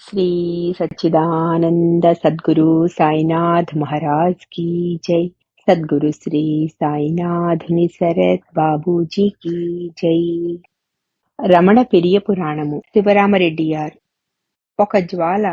శ్రీ సచ్చిదానంద సద్గురు సాయినాథ్ మహారాజ్ की जय। సద్గురు శ్రీ సాయినాథుని శరత్ బాబూజీకి జై। రమణ పెరియ పురాణము శివరామరెడ్డియార్। ఒక జ్వాల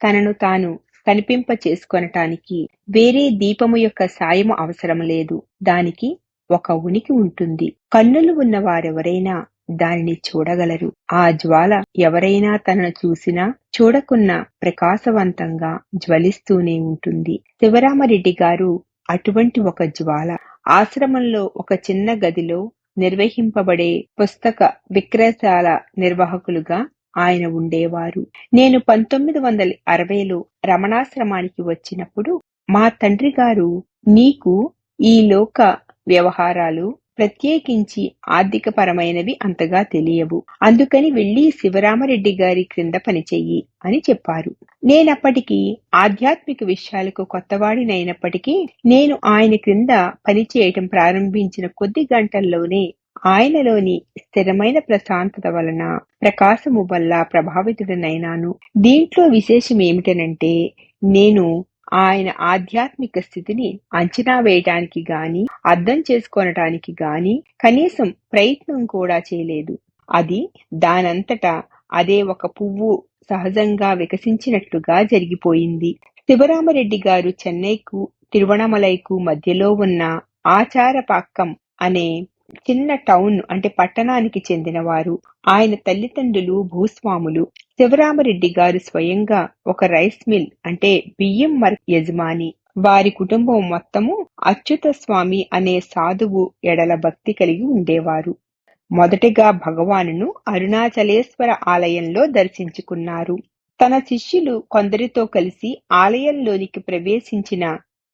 తనను తాను కనిపింప చేసుకొనటానికి వేరే దీపము యొక్క సాయము అవసరం లేదు, దానికి ఒక ఉనికి ఉంటుంది। కన్నులు ఉన్న వారెవరైనా దానిని చూడగలరు। ఆ జ్వాల ఎవరైనా తనను చూసినా చూడకున్నా ప్రకాశవంతంగా జ్వలిస్తూనే ఉంటుంది। శివరామరెడ్డి గారు అటువంటి ఒక జ్వాల। ఆశ్రమంలో ఒక చిన్న గదిలో నిర్వహింపబడే పుస్తక విక్రయశాల నిర్వాహకులుగా ఆయన ఉండేవారు। నేను 1960లో రమణాశ్రమానికి వచ్చినప్పుడు మా తండ్రి గారు, నీకు ఈ లోక వ్యవహారాలు ప్రత్యేకించి ఆర్థికపరమైనవి అంతగా తెలియవు, అందుకని వెళ్లి శివరామరెడ్డి గారి క్రింద పనిచెయ్యి అని చెప్పారు। నేనప్పటికీ ఆధ్యాత్మిక విషయాలకు కొత్తవాడినైనప్పటికీ నేను ఆయన క్రింద పనిచేయటం ప్రారంభించిన కొద్ది గంటల్లోనే ఆయనలోని స్థిరమైన ప్రశాంతత వలన, ప్రకాశము వల్ల ప్రభావితుడనైనాను। దీంట్లో విశేషం ఏమిటనంటే, నేను ఆయన ఆధ్యాత్మిక స్థితిని అంచనా వేయటానికి గాని అర్థం చేసుకోవటానికి గాని కనీసం ప్రయత్నం కూడా చేయలేదు। అది దానంతటా అదే ఒక పువ్వు సహజంగా వికసించినట్లుగా జరిగిపోయింది। శివరామరెడ్డి గారు చెన్నైకు తిరువణమలైకు మధ్యలో ఉన్న ఆచారపాక్కం అనే చిన్న టౌన్ అంటే పట్టణానికి చెందినవారు। ఆయన తల్లిదండ్రులు భూస్వాములు। శివరామరెడ్డి గారు స్వయంగా ఒక రైస్ మిల్ అంటే బియ్యం యజమాని। వారి కుటుంబం మొత్తము అచ్యుత స్వామి అనే సాధువు ఎడల భక్తి కలిగి ఉండేవారు। మొదటిగా భగవానును అరుణాచలేశ్వర ఆలయంలో దర్శించుకున్నారు। తన శిష్యులు కొందరితో కలిసి ఆలయంలోనికి ప్రవేశించిన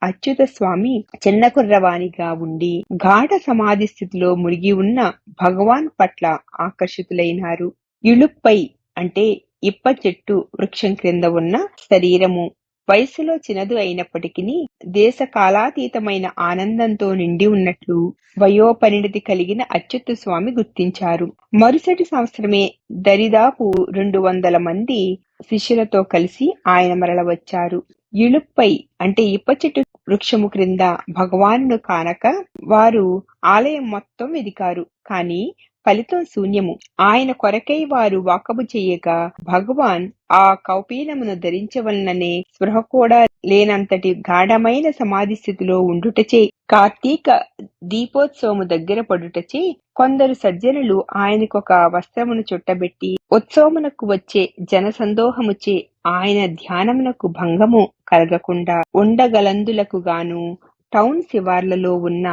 అచ్యుత స్వామి చిన్న కుర్రవానిగా ఉండి గాఢ సమాధి స్థితిలో మునిగి ఉన్న భగవాన్ పట్ల ఆకర్షితులైనారు। ఇళుప్పై అంటే ఇప్ప చెట్టు వృక్షం క్రింద ఉన్న శరీరము వయసులో చిన్నది అయినప్పటికీ దేశ కాలాతీతమైన ఆనందంతో నిండి ఉన్నట్లు వయోపరిణతి కలిగిన అచ్యుత స్వామి గుర్తించారు। మరుసటి సంవత్సరమే దరిదాపు 200 మంది శిష్యులతో కలిసి ఆయన మరల వచ్చారు। ఇళుప్పై అంటే ఇప్ప చెట్టు వృక్షము క్రింద భగవానును కానక వారు ఆలయం మొత్తం వెదికారు, కాని ఫలితం శూన్యము। ఆయన కొరకై వారు వాకబు చెయ్యగా భగవాన్ ఆ కౌపీనమును ధరించవలననే స్పృహ కూడా లేనంతటి గాఢమైన సమాధి స్థితిలో ఉండుటచే, కార్తీక దీపోత్సవము దగ్గర పడుటచే కొందరు సజ్జనులు ఆయనకొక వస్త్రమును చుట్టబెట్టి ఉత్సవమునకు వచ్చే జనసందోహముచే ఆయన ధ్యానమునకు భంగము కలగకుండా ఉండగలందులకు గాను టౌన్ శివార్లలో ఉన్న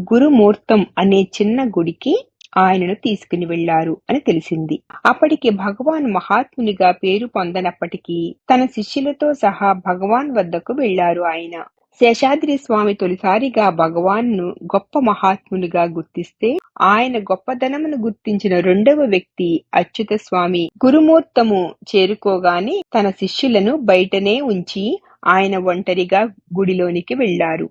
గురుమూర్తం అనే చిన్న గుడికి ఆయనను తీసుకుని వెళ్లారు అని తెలిసింది। అప్పటికి భగవాన్ మహాత్మునిగా పేరు పొందనప్పటికీ తన శిష్యులతో సహా భగవాన్ వద్దకు వెళ్లారు ఆయన। శేషాద్రి స్వామి తొలిసారిగా భగవాన్ను గొప్ప మహాత్మునిగా గుర్తిస్తే, ఆయన గొప్పదనమును గుర్తించిన రెండవ వ్యక్తి అచ్యుత స్వామి। గురుమూర్తము చేరుకోగానే తన శిష్యులను బయటనే ఉంచి ఆయన ఒంటరిగా గుడిలోనికి వెళ్లారు।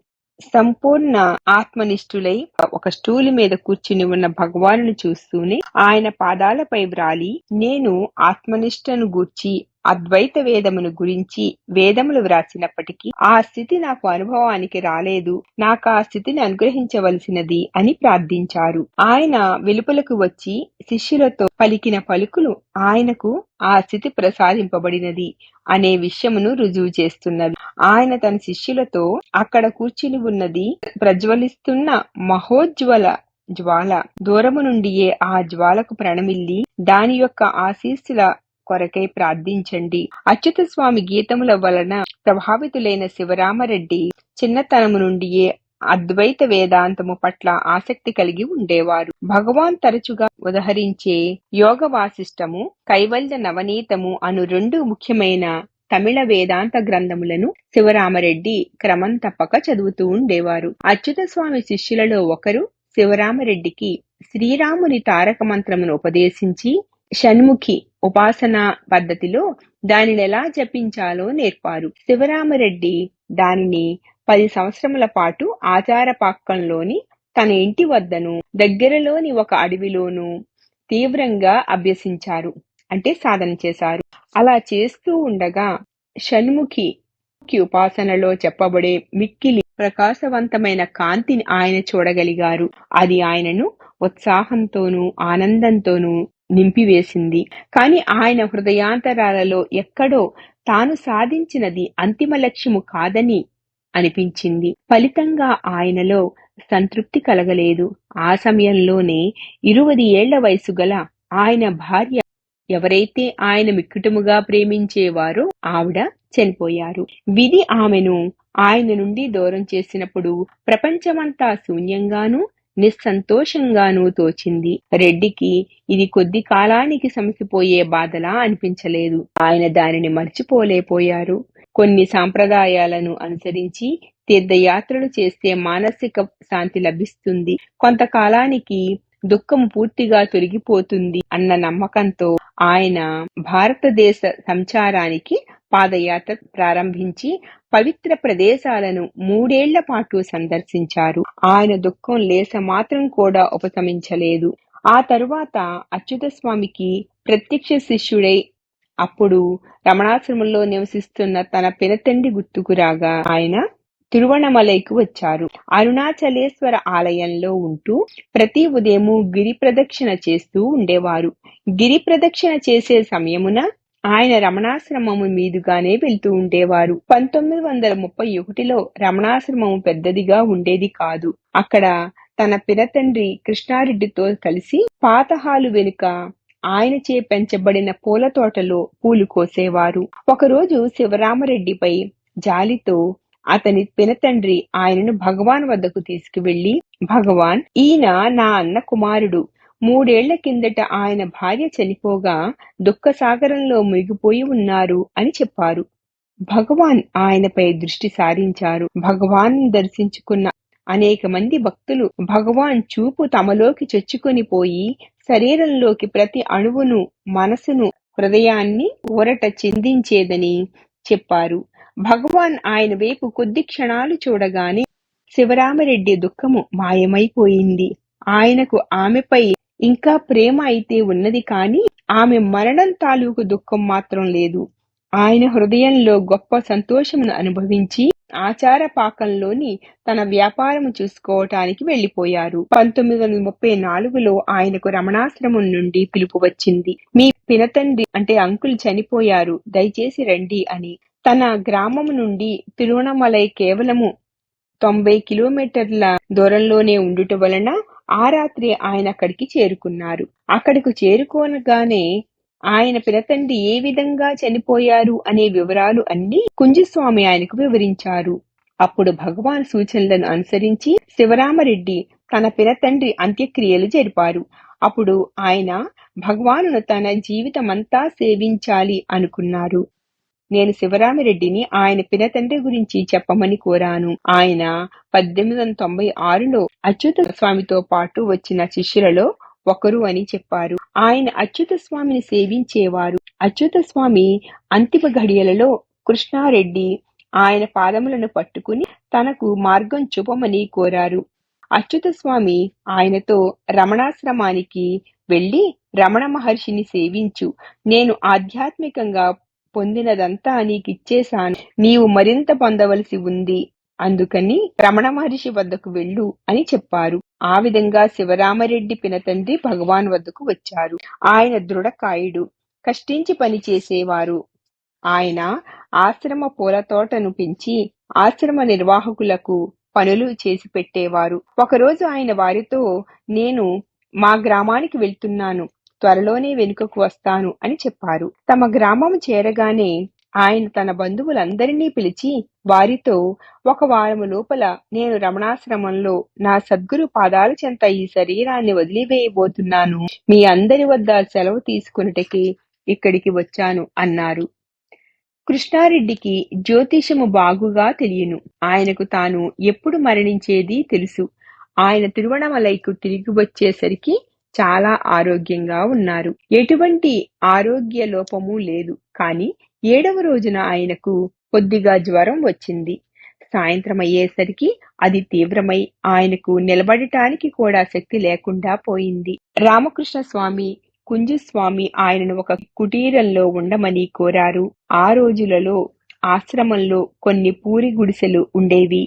సంపూర్ణ ఆత్మనిష్ఠులై ఒక స్టూలు మీద కూర్చుని ఉన్న భగవానుని చూస్తూనే ఆయన పాదాలపై వ్రాలి, నేను ఆత్మనిష్టను గూర్చి అద్వైత వేదమును గురించి వేదములు వ్రాసినప్పటికీ ఆ స్థితి నాకు అనుభవానికి రాలేదు, నాకు ఆ స్థితిని అనుగ్రహించవలసినది అని ప్రార్థించారు। ఆయన వెలుపలకు వచ్చి శిష్యులతో పలికిన పలుకులు ఆయనకు ఆ స్థితి ప్రసాదింపబడినది అనే విషయమును రుజువు చేస్తున్నవి। ఆయన తన శిష్యులతో అక్కడ కూర్చుని ఉన్నది ప్రజ్వలిస్తున్న మహోజ్వల జ్వాల, దూరము నుండియే ఆ జ్వాలకు ప్రణమిల్లి దాని యొక్క ఆశీస్సుల కొరకై ప్రార్థించండి। అచ్యుత స్వామి గీతముల వలన ప్రభావితులైన శివరామరెడ్డి చిన్నతనము నుండియే అద్వైత వేదాంతము పట్ల ఆసక్తి కలిగి ఉండేవారు। భగవాన్ తరచుగా ఉదహరించే యోగ వాసిష్టము, కైవల్య నవనీతము అను రెండు ముఖ్యమైన తమిళ వేదాంత గ్రంథములను శివరామరెడ్డి క్రమం తప్పక చదువుతూ ఉండేవారు। అచ్యుత స్వామి శిష్యులలో ఒకరు శివరామరెడ్డికి శ్రీరాముని తారక మంత్రమును ఉపదేశించి షణ్ముఖి ఉపాసనా పద్ధతిలో దానినెలా జపించాలో నేర్పారు। శివరామరెడ్డి దానిని 10 సంవత్సరముల పాటు ఆచారపాక్కంలోని తన ఇంటి వద్దను దగ్గరలోని ఒక అడవిలోనూ తీవ్రంగా అభ్యసించారు। అంటే సాధన చేశారు. అలా చేస్తూ ఉండగా షణ్ముఖి ఉపాసనలో చెప్పబడే మిక్కిలి ప్రకాశవంతమైన కాంతిని ఆయన చూడగలిగారు. అది ఆయనను ఉత్సాహంతోనూ ఆనందంతోనూ నింపివేసింది. కాని ఆయన హృదయాంతరాలలో ఎక్కడో తాను సాధించినది అంతిమ లక్ష్యము కాదని అనిపించింది. ఫలితంగా ఆయనలో సంతృప్తి కలగలేదు. ఆ సమయంలోనే 20 ఏళ్ల వయసు గల ఆయన భార్య, ఎవరైతే ఆయన మిక్కుటముగా ప్రేమించేవారో ఆవిడ చనిపోయారు. విధి ఆమెను ఆయన నుండి దూరం చేసినప్పుడు ప్రపంచమంతా శూన్యంగానూ నిస్సంతోషంగానూ తోచింది. రెడ్డికి ఇది కొద్ది కాలానికి సమసిపోయే బాధలా అనిపించలేదు. ఆయన దానిని మర్చిపోలేపోయారు. కొన్ని సాంప్రదాయాలను అనుసరించి తీర్థయాత్రలు చేస్తే మానసిక శాంతి లభిస్తుంది, కొంతకాలానికి దుఃఖం పూర్తిగా తొలగిపోతుంది అన్న నమ్మకంతో ఆయన భారతదేశ సంచారానికి పాదయాత్ర ప్రారంభించి పవిత్ర ప్రదేశాలను 3 ఏళ్ల పాటు సందర్శించారు. ఆయన దుఃఖం లేస మాత్రం కూడా ఉపశమించలేదు. ఆ తరువాత అచ్యుత స్వామికి ప్రత్యక్ష శిష్యుడై అప్పుడు రమణాశ్రమంలో నివసిస్తున్న తన పినతండ్రి గుర్తుకు రాగా ఆయన తిరువణమలైకు వచ్చారు. అరుణాచలేశ్వర ఆలయంలో ఉంటూ ప్రతి ఉదయము గిరి ప్రదక్షిణ చేస్తూ ఉండేవారు. గిరి ప్రదక్షిణ చేసే సమయమున ఆయన రమణాశ్రమము మీదుగానే వెళ్తూ ఉండేవారు. 1931లో రమణాశ్రమము పెద్దదిగా ఉండేది కాదు. అక్కడ తన పినతండ్రి కృష్ణారెడ్డితో కలిసి పాతహాలు వెనుక ఆయనచే పెంచబడిన పూల తోటలో పూలు కోసేవారు. ఒకరోజు శివరామరెడ్డిపై జాలితో అతని పినతండ్రి ఆయనను భగవాన్ వద్దకు తీసుకువెళ్లి, భగవాన్, ఈయన నా అన్న కుమారుడు. 3 ఏళ్ల కిందట ఆయన భార్య చనిపోగా దుఃఖసాగరంలో మునిగిపోయి ఉన్నారు అని చెప్పారు. భగవాన్ ఆయనపై దృష్టి సారించారు. భగవాన్ దర్శించుకున్న అనేక మంది భక్తులు భగవాన్ చూపు తమలోకి చొచ్చుకొని పోయి శరీరంలోకి ప్రతి అణువును, మనసును, హృదయాన్ని ఊరట చెందించేదని చెప్పారు. భగవాన్ ఆయన వైపు కొద్ది క్షణాలు చూడగానే శివరామరెడ్డి దుఃఖము మాయమైపోయింది. ఆయనకు ఆమెపై ఇంకా ప్రేమ అయితే ఉన్నది కాని ఆమె మరణం తాలూకు దుఃఖం మాత్రం లేదు. ఆయన హృదయంలో గొప్ప సంతోషమును అనుభవించి ఆచార పాకంలోని తన వ్యాపారము చూసుకోవటానికి వెళ్లిపోయారు. 1934లో ఆయనకు రమణాశ్రమం నుండి పిలుపు వచ్చింది. మీ పినతండ్రి అంటే అంకుల్ చనిపోయారు, దయచేసి రండి అని. తన గ్రామము నుండి తిరువణమలై కేవలము 90 కిలోమీటర్ల దూరంలోనే ఉండుట వలన ఆ రాత్రి ఆయన అక్కడికి చేరుకున్నారు. అక్కడికి చేరుకోనగానే ఆయన పినతండ్రి ఏ విధంగా చనిపోయారు అనే వివరాలు అన్ని కుంజస్వామి ఆయనకు వివరించారు. అప్పుడు భగవాన్ సూచనలను అనుసరించి శివరామరెడ్డి తన పినతండ్రి అంత్యక్రియలు జరిపారు. అప్పుడు ఆయన భగవానును తన జీవితమంతా సేవించాలి అనుకున్నారు. నేను శివరామరెడ్డిని ఆయన పినతండ్రి గురించి చెప్పమని కోరాను. ఆయన 1896లో అచ్యుత స్వామితో పాటు వచ్చిన శిష్యులలో ఒకరు అని చెప్పారు. ఆయన అచ్యుత స్వామిని సేవించేవారు. అచ్యుత స్వామి అంతిమ ఘడియలలో కృష్ణారెడ్డి ఆయన పాదములను పట్టుకుని తనకు మార్గం చూపమని కోరారు. అచ్యుత స్వామి ఆయనతో రమణాశ్రమానికి వెళ్లి, రమణ మహర్షిని సేవించు, నేను ఆధ్యాత్మికంగా పొందినదంతా నీకిచ్చేశాను, నీవు మరింత పొందవలసి ఉంది, అందుకని రమణ మహర్షి వద్దకు వెళ్ళు అని చెప్పారు. ఆ విధంగా శివరామరెడ్డి పినతండ్రి భగవాన్ వద్దకు వచ్చారు. ఆయన దృఢకాయుడు, కష్టించి పనిచేసేవారు. ఆయన ఆశ్రమ పూల తోటను పెంచి ఆశ్రమ నిర్వాహకులకు పనులు చేసి పెట్టేవారు. ఒకరోజు ఆయన వారితో, నేను మా గ్రామానికి వెళ్తున్నాను, త్వరలోనే వెనుకకు వస్తాను అని చెప్పారు. తమ గ్రామం చేరగానే ఆయన తన బంధువులందరినీ పిలిచి వారితో, 1 వారము లోపల నేను రమణాశ్రమంలో నా సద్గురు పాదాల చెంత ఈ శరీరాన్ని వదిలివేయబోతున్నాను. మీ అందరి వద్ద సెలవు తీసుకున్నటకి ఇక్కడికి వచ్చాను అన్నారు. కృష్ణారెడ్డికి జ్యోతిషము బాగుగా తెలియను. ఆయనకు తాను ఎప్పుడు మరణించేది తెలుసు. ఆయన తిరువణమలైకు తిరిగి వచ్చేసరికి చాలా ఆరోగ్యంగా ఉన్నారు. ఎటువంటి ఆరోగ్య లోపము లేదు. కానీ 7వ రోజున ఆయనకు కొద్దిగా జ్వరం వచ్చింది. సాయంత్రం అయ్యేసరికి అది తీవ్రమై ఆయనకు నిలబడటానికి కూడా శక్తి లేకుండా పోయింది. రామకృష్ణ స్వామి కుంజస్వామి ఆయనను ఒక కుటీరంలో ఉండమని కోరారు. ఆ రోజులలో ఆశ్రమంలో కొన్ని పూరి గుడిసెలు ఉండేవి.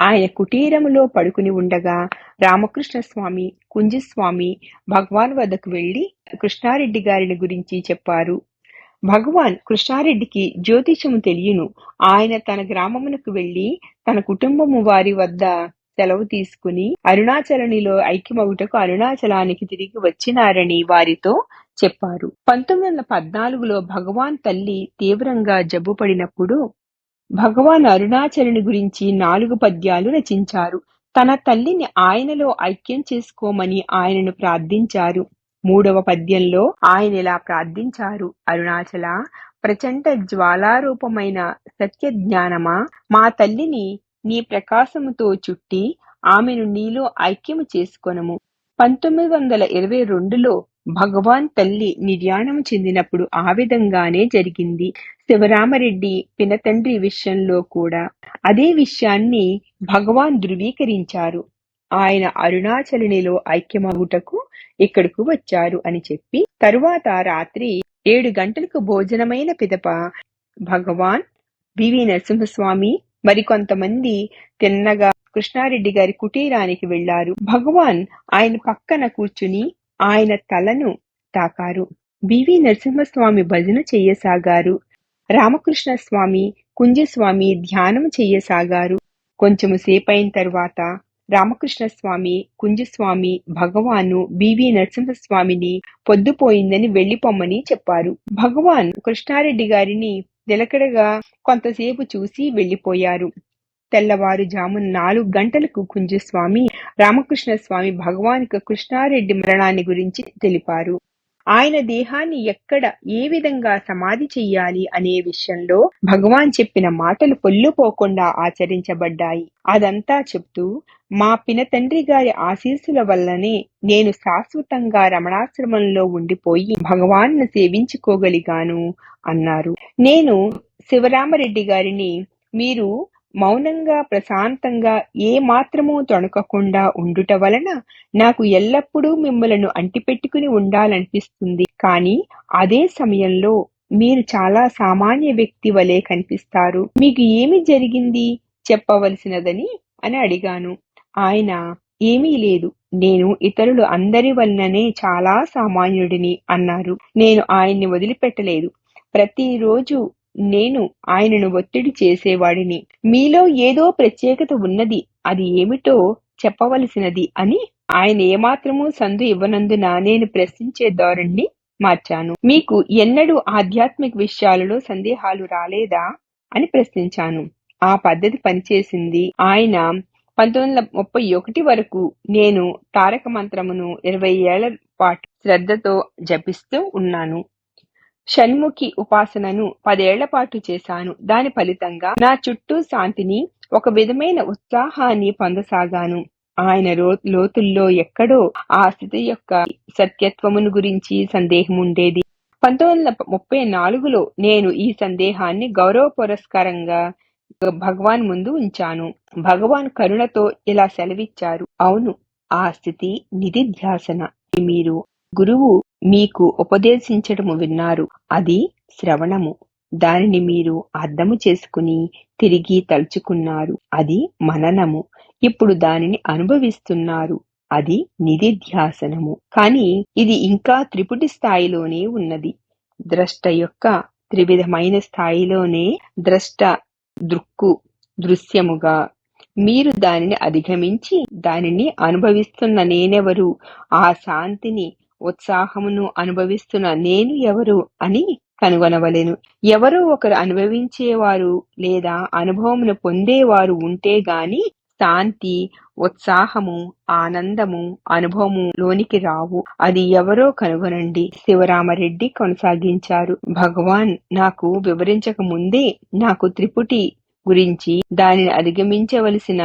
ఆయన కుటీరములో పడుకుని ఉండగా రామకృష్ణ స్వామి, కుంజస్వామి భగవాన్ వద్దకు వెళ్లి కృష్ణారెడ్డి గారిని గురించి చెప్పారు. భగవాన్ కృష్ణారెడ్డికి జ్యోతిషము తెలియను. ఆయన తన గ్రామమునకు వెళ్లి తన కుటుంబము వారి వద్ద సెలవు తీసుకుని అరుణాచలనిలో ఐక్యమగుటకు అరుణాచలానికి తిరిగి వచ్చినారని వారితో చెప్పారు. 1914లో భగవాన్ తల్లి తీవ్రంగా జబ్బుపడినప్పుడు భగవాన్ అరుణాచలుని గురించి 4 పద్యాలు రచించారు. తన తల్లిని ఆయనలో ఐక్యం చేసుకోమని ఆయనను ప్రార్థించారు. 3వ పద్యంలో ఆయన ఇలా ప్రార్థించారు: అరుణాచల, ప్రచండ జ్వాలారూపమైన సత్య జ్ఞానమా, మా తల్లిని నీ ప్రకాశముతో చుట్టి ఆమెను నీలో ఐక్యము చేసుకొనుము. 1922లో భగవాన్ తల్లి నిర్యాణము చెందినప్పుడు ఆ విధంగానే జరిగింది. శివరామరెడ్డి పినతండ్రి విషయంలో కూడా అదే విషయాన్ని భగవాన్ ధృవీకరించారు. ఆయన అరుణాచలునిలో ఐక్యమగుటకు ఇక్కడకు వచ్చారు అని చెప్పి తరువాత రాత్రి 7 గంటలకు భోజనమైన పిదప భగవాన్, బివి నరసింహస్వామి మరికొంతమంది తిన్నగా కృష్ణారెడ్డి గారి కుటీరానికి వెళ్లారు. భగవాన్ ఆయన పక్కన కూర్చుని ఆయన తలను తాకారు. బివి నరసింహస్వామి భజన చెయ్యసాగారు. రామకృష్ణ స్వామి, కుంజస్వామి ధ్యానం చెయ్యసాగారు. కొంచెము సేపైన తర్వాత రామకృష్ణ స్వామి, కుంజస్వామి భగవాను బివి నరసింహస్వామిని పొద్దుపోయిందని వెళ్లిపోమ్మని చెప్పారు. భగవాన్ కృష్ణారెడ్డి గారిని నిలకడగా కొంతసేపు చూసి వెళ్లిపోయారు. తెల్లవారుజామున 4 గంటలకు కుంజస్వామి, రామకృష్ణ స్వామి భగవాన్కు కృష్ణారెడ్డి మరణాన్ని గురించి తెలిపారు. ఆయన దేహాన్ని ఎక్కడ ఏ విధంగా సమాధి చెయ్యాలి అనే విషయంలో భగవాన్ చెప్పిన మాటలు పొల్లుపోకుండా ఆచరించబడ్డాయి. అదంతా చెప్తూ, మా పినతండ్రి గారి ఆశీస్సుల వల్లనే నేను శాశ్వతంగా రమణాశ్రమంలో ఉండిపోయి భగవాన్ను సేవించుకోగలిగాను అన్నారు. నేను శివరామరెడ్డి గారిని, మీరు మౌనంగా ప్రశాంతంగా ఏ మాత్రమూ తొణకకుండా ఉండుట వలన నాకు ఎల్లప్పుడూ మిమ్మలను అంటిపెట్టుకుని ఉండాలనిపిస్తుంది. కానీ అదే సమయంలో మీరు చాలా సామాన్య వ్యక్తి వలె కనిపిస్తారు. మీకు ఏమి జరిగింది చెప్పవలసినదని అని అడిగాను. ఆయన, ఏమీ లేదు, నేను ఇతరులు అందరి వలననే చాలా సామాన్యుడిని అన్నారు. నేను ఆయన్ని వదిలిపెట్టలేదు. ప్రతిరోజు నేను ఆయనను ఒత్తిడి చేసేవాడిని. మీలో ఏదో ప్రత్యేకత ఉన్నది, అది ఏమిటో చెప్పవలసినది అని. ఆయన ఏమాత్రమూ సందు ఇవ్వనందున నేను ప్రశ్నించే ధోరణిని మార్చాను. మీకు ఎన్నడూ ఆధ్యాత్మిక విషయాలలో సందేహాలు రాలేదా అని ప్రశ్నించాను. ఆ పద్ధతి పనిచేసింది. ఆయన 1931 వరకు నేను తారక మంత్రమును 20 ఏళ్ల పాటు శ్రద్ధతో జపిస్తూ ఉన్నాను. షణ్ముఖి ఉపాసనను 10 ఏళ్ల పాటు చేశాను. దాని ఫలితంగా నా చుట్టూ శాంతిని, ఒక విధమైన ఉత్సాహాన్ని పొందసాగాను. ఆయన లోతుల్లో ఎక్కడో ఆ స్థితి యొక్క సత్యత్వమును గురించి సందేహం ఉండేది. 1934లో నేను ఈ సందేహాన్ని గౌరవ పురస్కారంగా భగవాన్ ముందు ఉంచాను. భగవాన్ కరుణతో ఇలా సెలవిచ్చారు: అవును, ఆ స్థితి నిధిధ్యాసన. మీరు గురువు మీకు ఉపదేశించటము విన్నారు, అది శ్రవణము. దానిని మీరు అర్థము చేసుకుని తిరిగి తలుచుకున్నారు, అది మననము. ఇప్పుడు దానిని అనుభవిస్తున్నారు, అది నిధిధ్యాసనము. కానీ ఇది ఇంకా త్రిపుటి స్థాయిలోనే ఉన్నది. ద్రష్ట యొక్క త్రివిధమైన స్థాయిలోనే ద్రష్ట దృక్కు దృశ్యముగా మీరు దానిని అధిగమించి దానిని అనుభవిస్తున్న నేనెవరు, ఆ శాంతిని ఉత్సాహమును అనుభవిస్తున్న నేను ఎవరు అని కనుగొనవలెను. ఎవరో ఒకరు అనుభవించేవారు లేదా అనుభవమును పొందేవారు ఉంటే గాని శాంతి, ఉత్సాహము, ఆనందము, అనుభవము లోనికి రావు. అది ఎవరో కనుగొనండి. శివరామరెడ్డి కొనసాగించారు. భగవాన్ నాకు వివరించక ముందే నాకు త్రిపుటి గురించి, దానిని అధిగమించవలసిన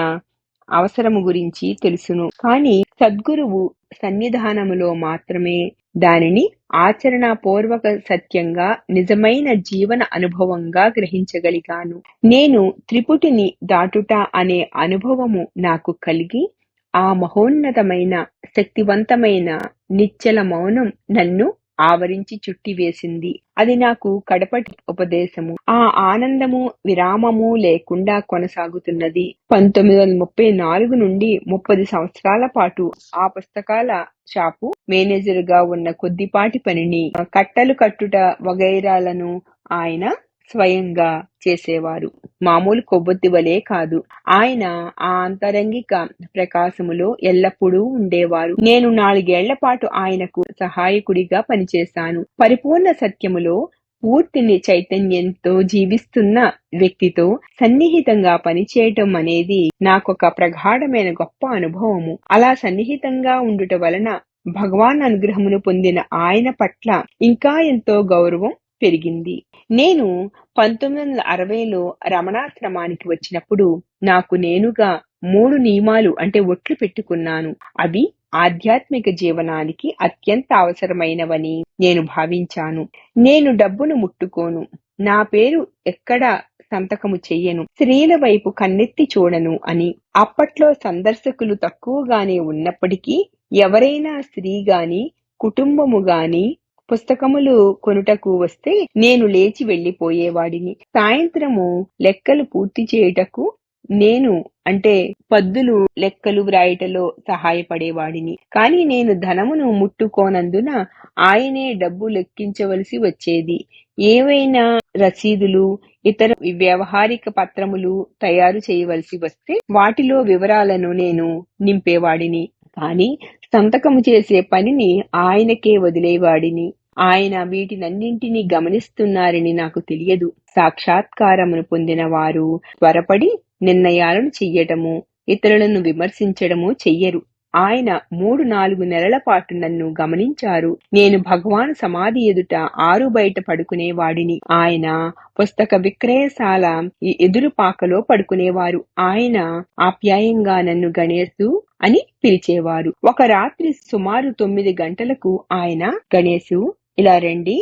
అవసరము గురించి తెలుసును. కానీ సద్గురువు సన్నిధానములో మాత్రమే దానిని ఆచరణాపూర్వక సత్యంగా, నిజమైన జీవన అనుభవంగా గ్రహించగలిగాను. నేను త్రిపుటిని దాటుట అనే అనుభవము నాకు కలిగి, ఆ మహోన్నతమైన శక్తివంతమైన నిశ్చల మౌనం నన్ను ఆవరించి చుట్టివేసింది. అది నాకు కడపటి ఉపదేశము. ఆ ఆనందము విరామము లేకుండా కొనసాగుతున్నది. 1934 నుండి 30 సంవత్సరాల పాటు ఆ పుస్తకాల షాపు మేనేజరుగా ఉన్న కొద్దిపాటి పనిని, కట్టలు కట్టుట వగైరాలను ఆయన స్వయంగా చేసేవారు. మామూలు కొవ్వొత్తి వలె కాదు. ఆయన ఆ అంతరంగిక ప్రకాశములో ఎల్లప్పుడూ ఉండేవారు. నేను 4 ఏళ్ల పాటు ఆయనకు సహాయకుడిగా పనిచేశాను. పరిపూర్ణ సత్యములో పూర్తి చైతన్యంతో జీవిస్తున్న వ్యక్తితో సన్నిహితంగా పనిచేయటం అనేది నాకొక ప్రగాఢమైన గొప్ప అనుభవము. అలా సన్నిహితంగా ఉండుట వలన భగవాన్ అనుగ్రహమును పొందిన ఆయన పట్ల ఇంకా ఎంతో గౌరవం పెరిగింది. నేను 1960లో రమణాశ్రమానికి వచ్చినప్పుడు నాకు నేనుగా 3 నియమాలు అంటే ఒట్లు పెట్టుకున్నాను. అవి ఆధ్యాత్మిక జీవనానికి అత్యంత అవసరమైనవని నేను భావించాను. నేను డబ్బును ముట్టుకోను. నా పేరు ఎక్కడ సంతకము చెయ్యను. స్త్రీల వైపు కన్నెత్తి చూడను అని. అప్పట్లో సందర్శకులు తక్కువగానే ఉన్నప్పటికీ ఎవరైనా స్త్రీ గాని కుటుంబము గాని పుస్తకములు కొనుటకు వస్తే నేను లేచి వెళ్లిపోయేవాడిని. సాయంత్రము లెక్కలు పూర్తి చేయుటకు నేను అంటే పద్దులు లెక్కలు వ్రాయుటలో సహాయపడేవాడిని. కాని నేను ధనమును ముట్టుకోనందున ఆయనే డబ్బు లెక్కించవలసి వచ్చేది. ఏవైనా రసీదులు ఇతర వ్యవహారిక పత్రములు తయారు చేయవలసి వస్తే వాటిలో వివరాలను నేను నింపేవాడిని. కాని సంతకము చేసే పనిని ఆయనకే వదిలేవాడిని. ఆయన వీటినన్నింటినీ గమనిస్తున్నారని నాకు తెలియదు. సాక్షాత్కారమును పొందిన వారు త్వరపడి నిర్ణయాలను చెయ్యటము, ఇతరులను విమర్శించడము చెయ్యరు. ఆయన 3-4 నెలల పాటు నన్ను గమనించారు. నేను భగవాన్ సమాధి ఎదుట ఆరు బయట పడుకునేవాడిని. ఆయన పుస్తక విక్రయశాల ఎదురు పాకలో పడుకునేవారు. ఆయన ఆప్యాయంగా నన్ను గణేశు అని పిలిచేవారు. ఒక రాత్రి సుమారు 9 గంటలకు ఆయన గణేశు ఇలా రండి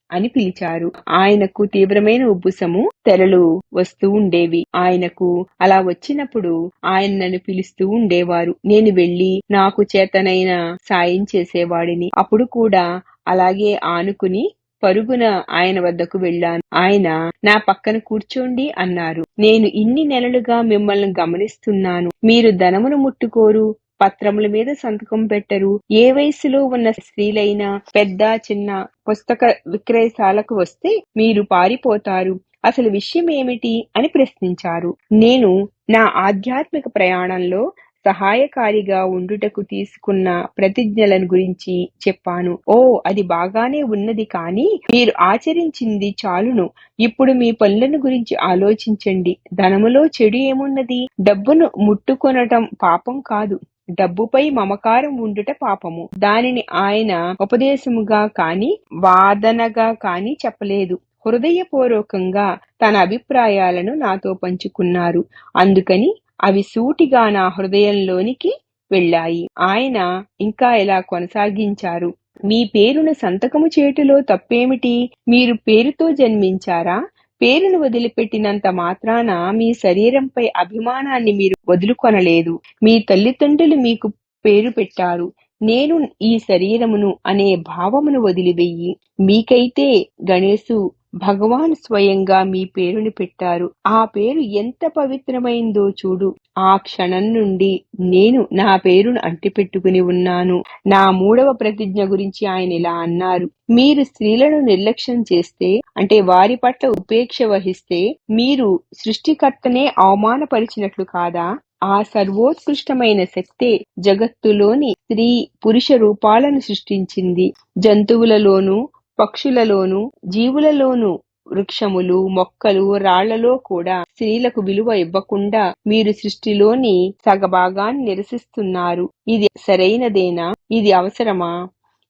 అని పిలిచారు. ఆయనకు తీవ్రమైన ఉబ్బుసము తెరలు వస్తూ ఉండేవి. ఆయనకు అలా వచ్చినప్పుడు ఆయన నన్ను పిలుస్తూ ఉండేవారు. నేను వెళ్లి నాకు చేతనైన సాయం చేసేవాడిని. అప్పుడు కూడా అలాగే ఆనుకుని పరుగున ఆయన వద్దకు వెళ్ళాను. ఆయన నా పక్కన కూర్చోండి అన్నారు. నేను ఇన్ని నెలలుగా మిమ్మల్ని గమనిస్తున్నాను. మీరు ధనమును ముట్టుకోరు, పత్రముల మీద సంతకం పెట్టరు. ఏ వయసులో ఉన్న స్త్రీలైనా పెద్ద చిన్న పుస్తక విక్రయశాలకు వస్తే మీరు పారిపోతారు. అసలు విషయం ఏమిటి అని ప్రశ్నించారు. నేను నా ఆధ్యాత్మిక ప్రయాణంలో సహాయకారిగా ఉండుటకు తీసుకున్న ప్రతిజ్ఞలను గురించి చెప్పాను. ఓ, అది బాగానే ఉన్నది, కానీ మీరు ఆచరించింది చాలును. ఇప్పుడు మీ పనులను గురించి ఆలోచించండి. ధనములో చెడు ఏమున్నది? డబ్బును ముట్టుకొనటం పాపం కాదు. డబ్బుపై మమకారం ఉండుట పాపము. దానిని ఆయన ఉపదేశముగా కాని వాదనగా కాని చెప్పలేదు. హృదయపూర్వకంగా తన అభిప్రాయాలను నాతో పంచుకున్నారు. అందుకని అవి సూటిగా నా హృదయంలోనికి వెళ్ళాయి. ఆయన ఇంకా ఇలా కొనసాగించారు. మీ పేరును సంతకము చేయుటలో తప్పేమిటి? మీరు పేరుతో జన్మించారా? పేరును వదిలిపెట్టినంత మాత్రాన మీ శరీరంపై అభిమానాన్ని మీరు వదులుకొనలేదు. మీ తల్లిదండ్రులు మీకు పేరు పెట్టారు. నేను ఈ శరీరమును అనే భావమును వదిలివెయ్యి. మీకైతే గణేశు భగవాన్ స్వయంగా మీ పేరుని పెట్టారు. ఆ పేరు ఎంత పవిత్రమైందో చూడు. ఆ క్షణం నుండి నేను నా పేరును అంటిపెట్టుకుని ఉన్నాను. నా 3వ ప్రతిజ్ఞ గురించి ఆయన ఇలా అన్నారు. మీరు స్త్రీలను నిర్లక్ష్యం చేస్తే, అంటే వారి పట్ల ఉపేక్ష వహిస్తే, మీరు సృష్టికర్తనే అవమానపరిచినట్లు కాదా? ఆ సర్వోత్కృష్టమైన శక్తే జగత్తులోని స్త్రీ పురుష రూపాలను సృష్టించింది. జంతువులలోనూ పక్షులలోనూ జీవులలోనూ వృక్షములు మొక్కలు రాళ్లలో కూడా స్త్రీలకు విలువ ఇవ్వకుండా మీరు సృష్టిలోని సగభాగాన్ని నిరసిస్తున్నారు. ఇది సరైనదేనా? ఇది అవసరమా?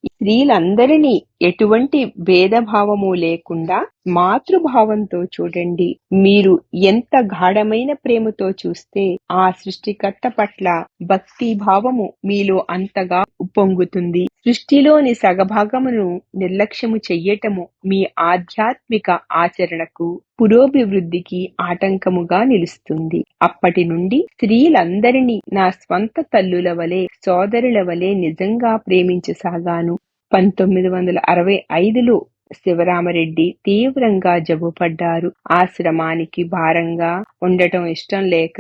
స్త్రీలందరినీ ఎటువంటి భేదభావము లేకుండా మాతృభావంతో చూడండి. మీరు ఎంత గాఢమైన ప్రేమతో చూస్తే ఆ సృష్టికర్త పట్ల భక్తి భావము మీలో అంతగా ఉప్పొంగుతుంది. సృష్టిలోని సగభాగమును నిర్లక్ష్యము చెయ్యటము మీ ఆధ్యాత్మిక ఆచరణకు పురోభివృద్ధికి ఆటంకముగా నిలుస్తుంది. అప్పటి నుండి స్త్రీలందరినీ నా స్వంత తల్లుల వలె సోదరుల వలె నిజంగా ప్రేమించసాగాను. 1965లో శివరామరెడ్డి తీవ్రంగా జబ్బుపడ్డారు. ఆశ్రమానికి భారంగా ఉండటం ఇష్టం లేక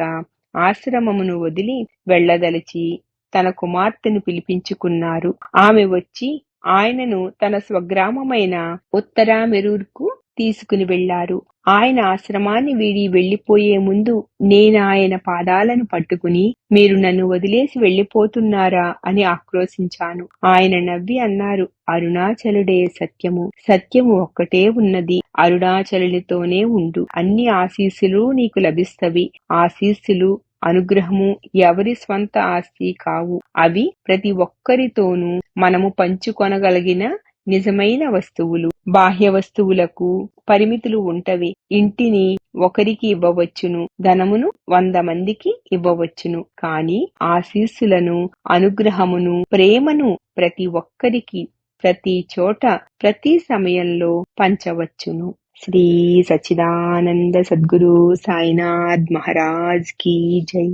ఆశ్రమమును వదిలి వెళ్లదలిచి తన కుమార్తెను పిలిపించుకున్నారు. ఆమె వచ్చి ఆయనను తన స్వగ్రామమైన ఉత్తరామెరూర్కు తీసుకుని వెళ్లారు. ఆయన ఆశ్రమాన్ని వీడి వెళ్లిపోయే ముందు నేనాయన పాదాలను పట్టుకుని, మీరు నన్ను వదిలేసి వెళ్లిపోతున్నారా అని ఆక్రోశించాను. ఆయన నవ్వి అన్నారు, అరుణాచలుడే సత్యము. సత్యము ఒక్కటే ఉన్నది. అరుణాచలునితోనే ఉండు. అన్ని ఆశీస్సులు నీకు లభిస్తవి. ఆశీస్సులు, అనుగ్రహము ఎవరి స్వంత ఆస్తి కావు. అవి ప్రతి ఒక్కరితోనూ మనము పంచుకొనగలిగిన నిజమైన వస్తువులు. బాహ్య వస్తువులకు పరిమితులు ఉంటవి. ఇంటిని ఒకరికి ఇవ్వవచ్చును, ధనమును 100 మందికి ఇవ్వవచ్చును. కానీ ఆశీస్సులను, అనుగ్రహమును, ప్రేమను ప్రతి ఒక్కరికి, ప్రతి చోట, ప్రతి సమయంలో పంచవచ్చును. శ్రీ సచ్చిదానంద సద్గురు సాయినాథ్ మహారాజ్ की जय.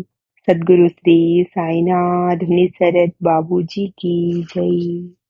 सद्गुरु श्री साईनाथ निसरद बाबूजी की जय.